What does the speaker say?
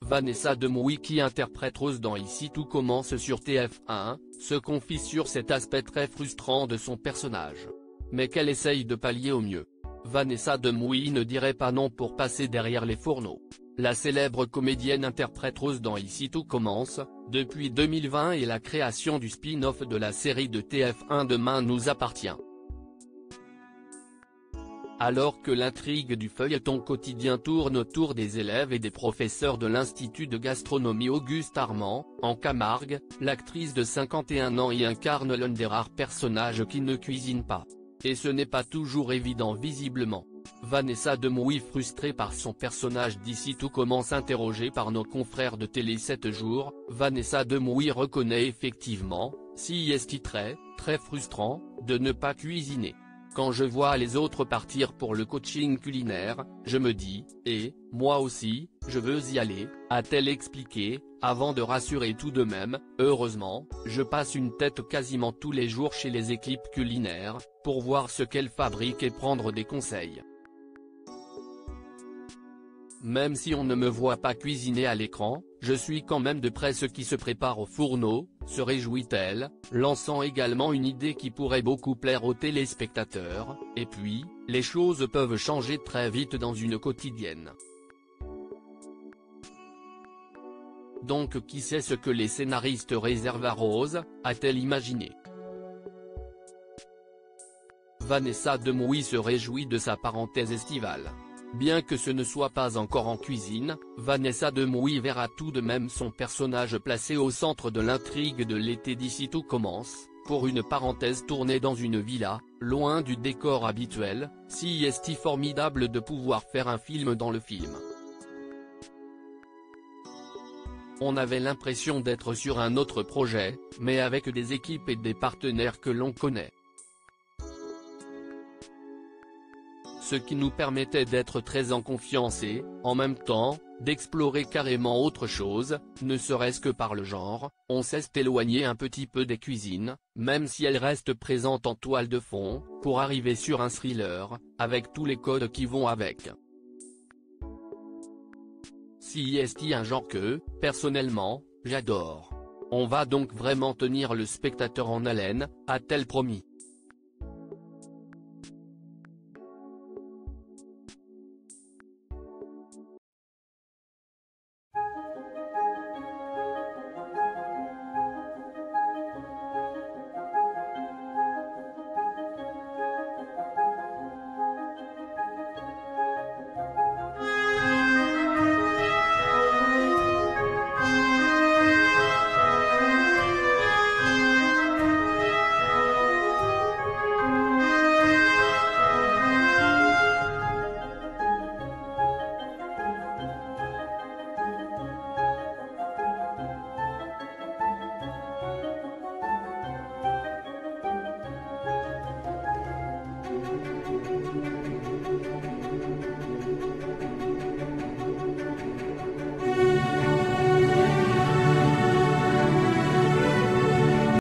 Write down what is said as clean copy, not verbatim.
Vanessa Demouy, qui interprète Rose dans Ici tout commence sur TF1, se confie sur cet aspect très frustrant de son personnage. Mais qu'elle essaye de pallier au mieux. Vanessa Demouy ne dirait pas non pour passer derrière les fourneaux. La célèbre comédienne interprète Rose dans Ici tout commence, depuis 2020 et la création du spin-off de la série de TF1 Demain nous appartient. Alors que l'intrigue du feuilleton quotidien tourne autour des élèves et des professeurs de l'Institut de gastronomie Auguste Armand, en Camargue, l'actrice de 51 ans y incarne l'un des rares personnages qui ne cuisine pas. Et ce n'est pas toujours évident visiblement. Vanessa Demouy, frustrée par son personnage d'Ici tout commence, interrogée par nos confrères de Télé 7 jours, Vanessa Demouy reconnaît effectivement, si est très frustrant, de ne pas cuisiner. Quand je vois les autres partir pour le coaching culinaire, je me dis, moi aussi, je veux y aller, a-t-elle expliqué, avant de rassurer tout de même, heureusement, je passe une tête quasiment tous les jours chez les équipes culinaires, pour voir ce qu'elles fabriquent et prendre des conseils. Même si on ne me voit pas cuisiner à l'écran, je suis quand même de près ce qui se prépare au fourneau, se réjouit-elle, lançant également une idée qui pourrait beaucoup plaire aux téléspectateurs, et puis, les choses peuvent changer très vite dans une quotidienne. Donc qui sait ce que les scénaristes réservent à Rose, a-t-elle imaginé. Vanessa Demouy se réjouit de sa parenthèse estivale. Bien que ce ne soit pas encore en cuisine, Vanessa Demouy verra tout de même son personnage placé au centre de l'intrigue de l'été d'Ici tout commence, pour une parenthèse tournée dans une villa, loin du décor habituel, si est formidable de pouvoir faire un film dans le film. On avait l'impression d'être sur un autre projet, mais avec des équipes et des partenaires que l'on connaît. Ce qui nous permettait d'être très en confiance et, en même temps, d'explorer carrément autre chose, ne serait-ce que par le genre, on s'est éloigné un petit peu des cuisines, même si elles restent présentes en toile de fond, pour arriver sur un thriller, avec tous les codes qui vont avec. Si est un genre que, personnellement, j'adore. On va donc vraiment tenir le spectateur en haleine, a-t-elle promis.